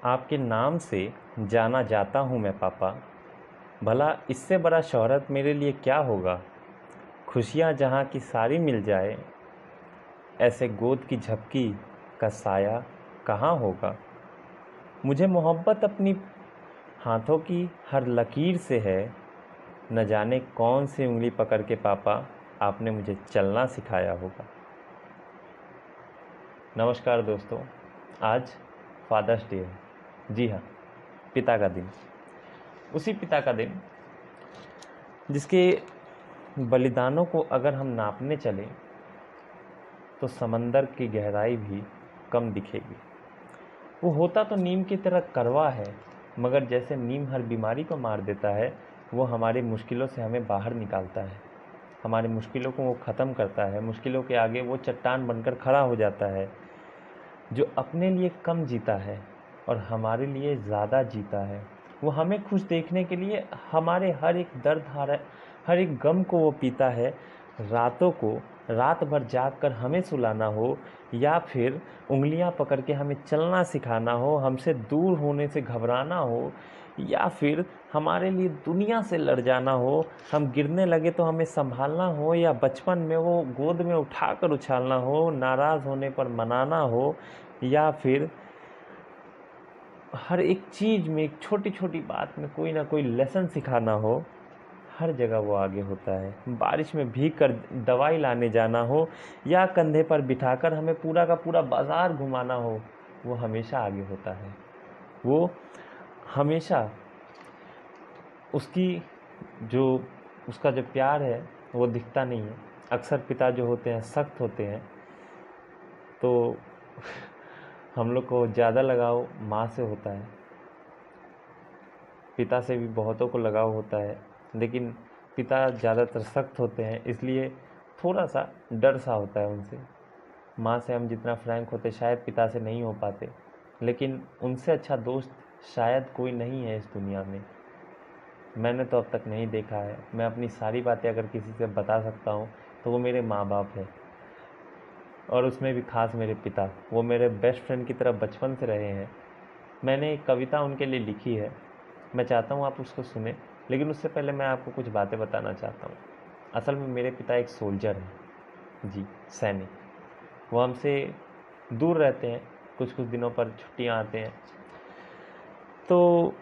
आपके नाम से जाना जाता हूँ मैं पापा। भला इससे बड़ा शोहरत मेरे लिए क्या होगा। खुशियाँ जहाँ की सारी मिल जाए, ऐसे गोद की झपकी का साया कहाँ होगा। मुझे मोहब्बत अपनी हाथों की हर लकीर से है। न जाने कौन सी उंगली पकड़ के पापा आपने मुझे चलना सिखाया होगा। नमस्कार दोस्तों, आज फादर्स डे है। जी हाँ, पिता का दिन। उसी पिता का दिन जिसके बलिदानों को अगर हम नापने चलें तो समंदर की गहराई भी कम दिखेगी। वो होता तो नीम की तरह कड़वा है, मगर जैसे नीम हर बीमारी को मार देता है, वो हमारी मुश्किलों से हमें बाहर निकालता है। हमारी मुश्किलों को वो ख़त्म करता है। मुश्किलों के आगे वो चट्टान बनकर खड़ा हो जाता है। जो अपने लिए कम जीता है और हमारे लिए ज़्यादा जीता है, वो हमें खुश देखने के लिए हमारे हर एक दर्द, हर एक गम को वो पीता है। रातों को रात भर जाग कर हमें सुलाना हो या फिर उंगलियां पकड़ के हमें चलना सिखाना हो, हमसे दूर होने से घबराना हो या फिर हमारे लिए दुनिया से लड़ जाना हो, हम गिरने लगे तो हमें संभालना हो या बचपन में वो गोद में उठाकर उछालना हो, नाराज़ होने पर मनाना हो या फिर हर एक चीज़ में, एक छोटी छोटी बात में कोई ना कोई लेसन सिखाना हो, हर जगह वो आगे होता है। बारिश में भीग कर दवाई लाने जाना हो या कंधे पर बिठाकर हमें पूरा का पूरा बाज़ार घुमाना हो, वो हमेशा आगे होता है। वो हमेशा उसकी जो उसका जो प्यार है वो दिखता नहीं है। अक्सर पिता जो होते हैं सख्त होते हैं, तो हम लोग को ज़्यादा लगाव माँ से होता है। पिता से भी बहुतों को लगाव होता है, लेकिन पिता ज़्यादातर सख्त होते हैं, इसलिए थोड़ा सा डर सा होता है उनसे। माँ से हम जितना फ्रैंक होते शायद पिता से नहीं हो पाते, लेकिन उनसे अच्छा दोस्त शायद कोई नहीं है इस दुनिया में। मैंने तो अब तक नहीं देखा है। मैं अपनी सारी बातें अगर किसी से बता सकता हूँ तो वो मेरे माँ बाप है, और उसमें भी खास मेरे पिता। वो मेरे बेस्ट फ्रेंड की तरह बचपन से रहे हैं। मैंने एक कविता उनके लिए लिखी है, मैं चाहता हूँ आप उसको सुने, लेकिन उससे पहले मैं आपको कुछ बातें बताना चाहता हूँ। असल में मेरे पिता एक सोल्जर हैं, जी, सैनिक। वो हमसे दूर रहते हैं, कुछ कुछ दिनों पर छुट्टियाँ आते हैं। तो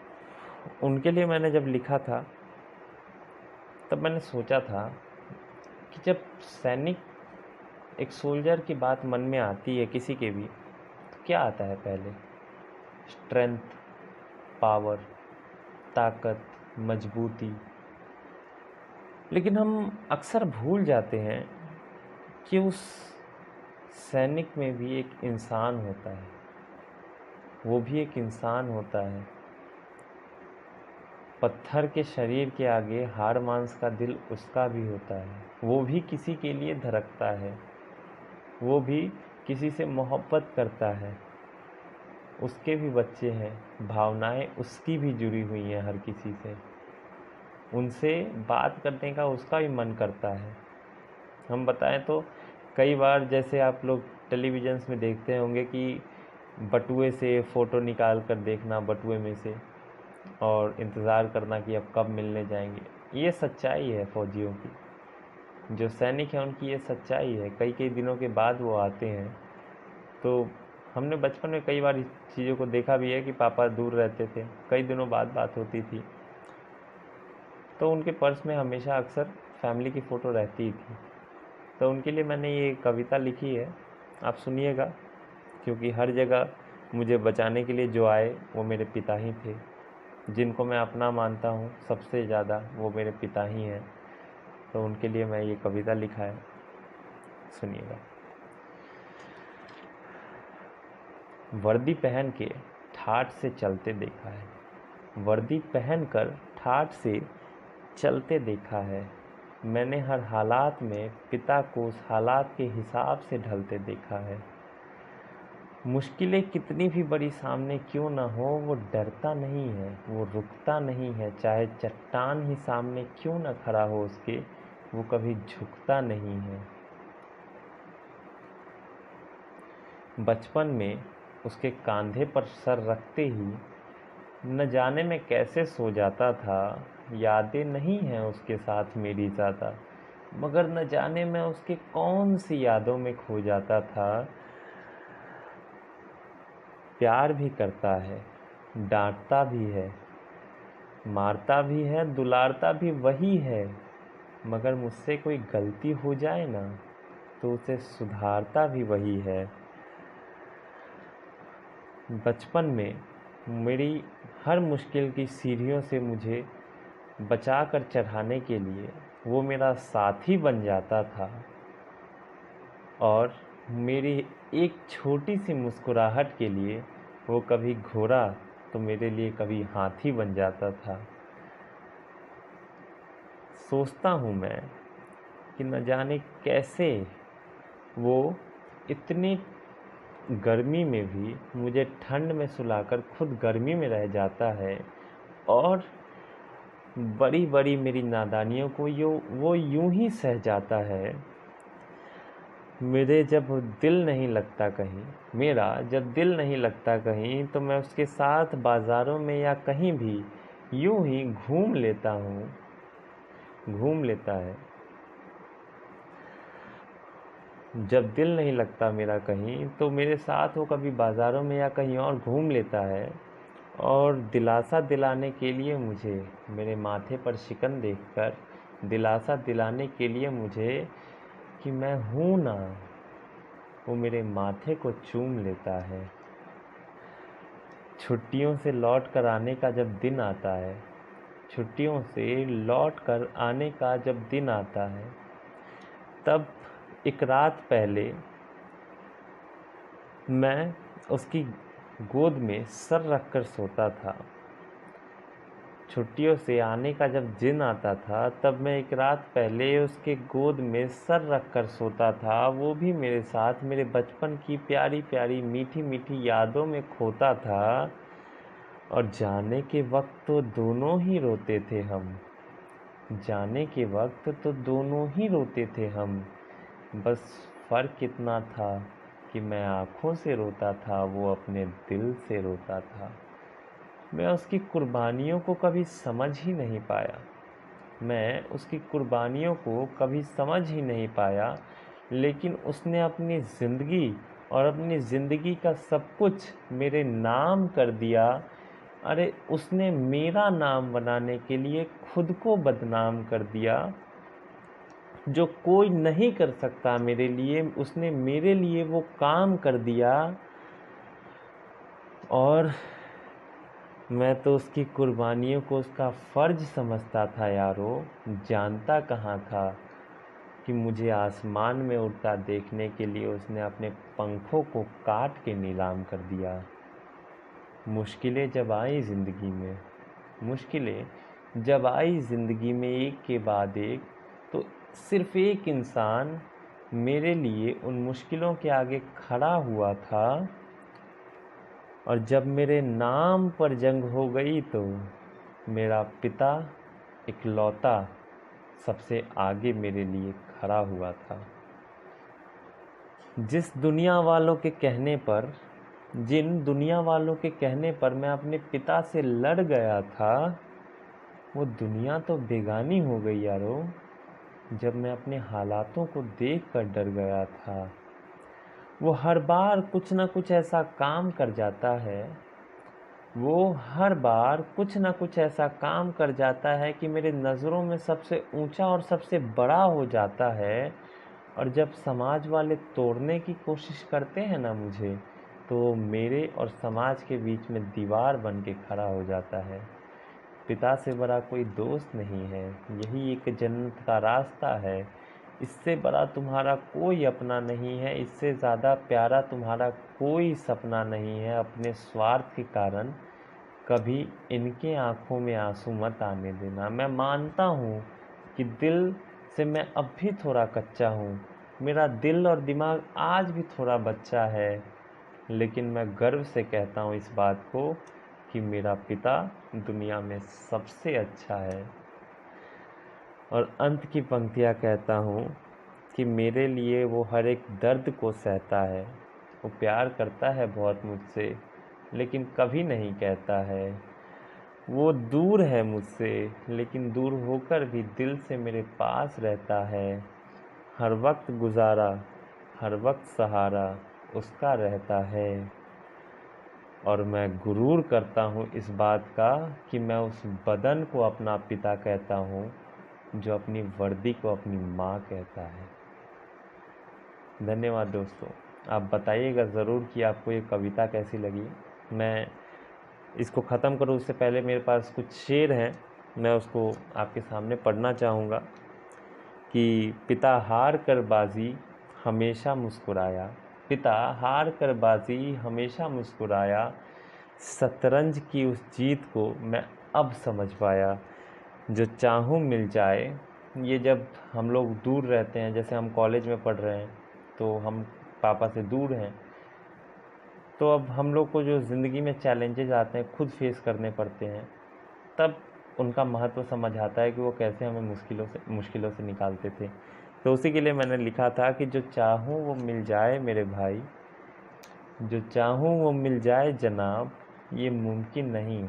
उनके लिए मैंने जब लिखा था तब मैंने सोचा था कि जब सैनिक, एक सोल्जर की बात मन में आती है किसी के भी, तो क्या आता है पहले? स्ट्रेंथ, पावर, ताकत, मजबूती। लेकिन हम अक्सर भूल जाते हैं कि उस सैनिक में भी एक इंसान होता है। वो भी एक इंसान होता है। पत्थर के शरीर के आगे हाड़ मांस का दिल उसका भी होता है। वो भी किसी के लिए धड़कता है। वो भी किसी से मोहब्बत करता है। उसके भी बच्चे हैं, भावनाएं उसकी भी जुड़ी हुई हैं हर किसी से। उनसे बात करने का उसका भी मन करता है। हम बताएं तो कई बार जैसे आप लोग टेलीविज़न्स में देखते होंगे कि बटुए से फ़ोटो निकाल कर देखना, बटुए में से, और इंतज़ार करना कि अब कब मिलने जाएंगे। ये सच्चाई है फ़ौजियों की। जो सैनिक हैं उनकी ये सच्चाई है। कई कई दिनों के बाद वो आते हैं। तो हमने बचपन में कई बार इस चीज़ों को देखा भी है कि पापा दूर रहते थे, कई दिनों बाद बात होती थी, तो उनके पर्स में हमेशा अक्सर फैमिली की फ़ोटो रहती ही थी। तो उनके लिए मैंने ये कविता लिखी है, आप सुनिएगा। क्योंकि हर जगह मुझे बचाने के लिए जो आए वो मेरे पिता ही थे। जिनको मैं अपना मानता हूँ सबसे ज़्यादा, वो मेरे पिता ही हैं। तो उनके लिए मैं ये कविता लिखा है, सुनिएगा। वर्दी पहन के ठाठ से चलते देखा है। वर्दी पहन कर ठाठ से चलते देखा है। मैंने हर हालात में पिता को उस हालात के हिसाब से ढलते देखा है। मुश्किलें कितनी भी बड़ी सामने क्यों ना हो, वो डरता नहीं है, वो रुकता नहीं है। चाहे चट्टान ही सामने क्यों ना खड़ा हो उसके, वो कभी झुकता नहीं है। बचपन में उसके कंधे पर सर रखते ही न जाने मैं कैसे सो जाता था। यादें नहीं हैं उसके साथ मेरी ज़्यादा, मगर न जाने मैं उसके कौन सी यादों में खो जाता था। प्यार भी करता है, डांटता भी है, मारता भी है, दुलारता भी वही है, मगर मुझसे कोई गलती हो जाए ना तो उसे सुधारता भी वही है। बचपन में मेरी हर मुश्किल की सीढ़ियों से मुझे बचा कर चढ़ाने के लिए वो मेरा साथी बन जाता था, और मेरी एक छोटी सी मुस्कुराहट के लिए वो कभी घोड़ा तो मेरे लिए कभी हाथी बन जाता था। सोचता हूँ मैं कि न जाने कैसे वो इतनी गर्मी में भी मुझे ठंड में सुलाकर खुद गर्मी में रह जाता है, और बड़ी बड़ी मेरी नादानियों को वो यूं ही सह जाता है। मेरा जब दिल नहीं लगता कहीं तो मैं उसके साथ बाज़ारों में या कहीं भी यूं ही घूम लेता है। जब दिल नहीं लगता मेरा कहीं तो मेरे साथ वो कभी बाज़ारों में या कहीं और घूम लेता है, और दिलासा दिलाने के लिए मुझे मेरे माथे पर शिकन देखकर दिलासा दिलाने के लिए मुझे कि मैं हूँ ना, वो मेरे माथे को चूम लेता है। छुट्टियों से लौट कर आने का जब दिन आता है, छुट्टियों से लौट कर आने का जब दिन आता है, तब एक रात पहले मैं उसकी गोद में सर रखकर सोता था। छुट्टियों से आने का जब दिन आता था तब मैं एक रात पहले उसके गोद में सर रखकर सोता था। वो भी मेरे साथ मेरे बचपन की प्यारी प्यारी मीठी मीठी यादों में खोता था, और जाने के वक्त तो दोनों ही रोते थे हम। जाने के वक्त तो दोनों ही रोते थे हम। बस फ़र्क इतना था कि मैं आँखों से रोता था, वो अपने दिल से रोता था। मैं उसकी कुर्बानियों को कभी समझ ही नहीं पाया। मैं उसकी कुर्बानियों को कभी समझ ही नहीं पाया, लेकिन उसने अपनी ज़िंदगी और अपनी ज़िंदगी का सब कुछ मेरे नाम कर दिया। अरे उसने मेरा नाम बनाने के लिए खुद को बदनाम कर दिया। जो कोई नहीं कर सकता मेरे लिए, उसने मेरे लिए वो काम कर दिया। और मैं तो उसकी कुर्बानियों को उसका फ़र्ज समझता था यारो। जानता कहाँ था कि मुझे आसमान में उड़ता देखने के लिए उसने अपने पंखों को काट के नीलाम कर दिया। मुश्किलें जब आई ज़िंदगी में एक के बाद एक, तो सिर्फ़ एक इंसान मेरे लिए उन मुश्किलों के आगे खड़ा हुआ था, और जब मेरे नाम पर जंग हो गई तो मेरा पिता इकलौता सबसे आगे मेरे लिए खड़ा हुआ था। जिन दुनिया वालों के कहने पर मैं अपने पिता से लड़ गया था, वो दुनिया तो बेगानी हो गई यारो, जब मैं अपने हालातों को देखकर डर गया था। वो हर बार कुछ ना कुछ ऐसा काम कर जाता है कि मेरे नज़रों में सबसे ऊंचा और सबसे बड़ा हो जाता है। और जब समाज वाले तोड़ने की कोशिश करते हैं ना मुझे, तो मेरे और समाज के बीच में दीवार बन के खड़ा हो जाता है। पिता से बड़ा कोई दोस्त नहीं है, यही एक जन्नत का रास्ता है। इससे बड़ा तुम्हारा कोई अपना नहीं है, इससे ज़्यादा प्यारा तुम्हारा कोई सपना नहीं है। अपने स्वार्थ के कारण कभी इनके आँखों में आंसू मत आने देना। मैं मानता हूँ कि दिल से मैं अब भी थोड़ा कच्चा हूँ, मेरा दिल और दिमाग आज भी थोड़ा बच्चा है, लेकिन मैं गर्व से कहता हूँ इस बात को कि मेरा पिता दुनिया में सबसे अच्छा है। और अंत की पंक्तियाँ कहता हूँ कि मेरे लिए वो हर एक दर्द को सहता है, वो प्यार करता है बहुत मुझसे, लेकिन कभी नहीं कहता है। वो दूर है मुझसे, लेकिन दूर होकर भी दिल से मेरे पास रहता है। हर वक्त गुजारा, हर वक्त सहारा उसका रहता है। और मैं गुरूर करता हूँ इस बात का कि मैं उस बदन को अपना पिता कहता हूँ, जो अपनी वर्दी को अपनी माँ कहता है। धन्यवाद दोस्तों। आप बताइएगा ज़रूर कि आपको ये कविता कैसी लगी। मैं इसको ख़त्म करूँ उससे पहले मेरे पास कुछ शेर हैं, मैं उसको आपके सामने पढ़ना चाहूँगा कि पिता हार कर बाजी हमेशा मुस्कुराया, पिता हार कर बाजी हमेशा मुस्कुराया, शतरंज की उस जीत को मैं अब समझ पाया। जो चाहूँ मिल जाए, ये जब हम लोग दूर रहते हैं, जैसे हम कॉलेज में पढ़ रहे हैं तो हम पापा से दूर हैं, तो अब हम लोग को जो ज़िंदगी में चैलेंजेस आते हैं खुद फेस करने पड़ते हैं, तब उनका महत्व समझ आता है कि वो कैसे हमें मुश्किलों से निकालते थे। तो उसी के लिए मैंने लिखा था कि जो चाहूँ वो मिल जाए मेरे भाई, जो चाहूँ वो मिल जाए जनाब, ये मुमकिन नहीं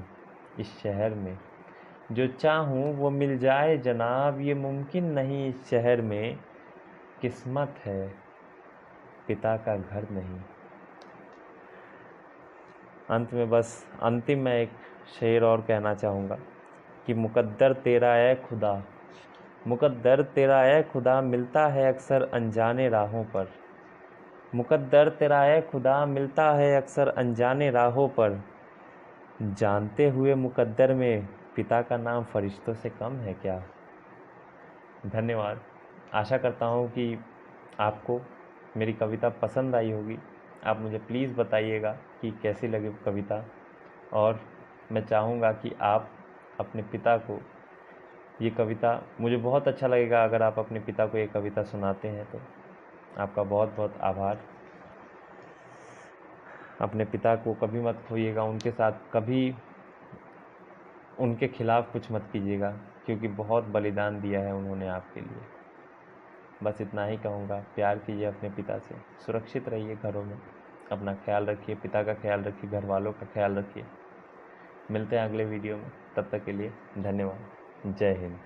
इस शहर में। जो चाहूँ वो मिल जाए जनाब, ये मुमकिन नहीं इस शहर में। किस्मत है पिता का घर नहीं। अंत में बस अंतिम मैं एक शेर और कहना चाहूँगा कि मुकद्दर तेरा है खुदा, मुकद्दर तेरा है खुदा, मिलता है अक्सर अनजाने राहों पर। मुकद्दर तेरा है खुदा, मिलता है अक्सर अनजाने राहों पर। जानते हुए मुकद्दर में पिता का नाम फरिश्तों से कम है क्या। धन्यवाद। आशा करता हूँ कि आपको मेरी कविता पसंद आई होगी। आप मुझे प्लीज़ बताइएगा कि कैसी लगी कविता, और मैं चाहूँगा कि आप अपने पिता को ये कविता, मुझे बहुत अच्छा लगेगा अगर आप अपने पिता को ये कविता सुनाते हैं। तो आपका बहुत बहुत आभार। अपने पिता को कभी मत खोइएगा, उनके साथ कभी उनके खिलाफ़ कुछ मत कीजिएगा, क्योंकि बहुत बलिदान दिया है उन्होंने आपके लिए। बस इतना ही कहूँगा, प्यार कीजिए अपने पिता से, सुरक्षित रहिए घरों में, अपना ख्याल रखिए, पिता का ख्याल रखिए, घर वालों का ख्याल रखिए। मिलते हैं अगले वीडियो में, तब तक के लिए धन्यवाद। जय हिंद।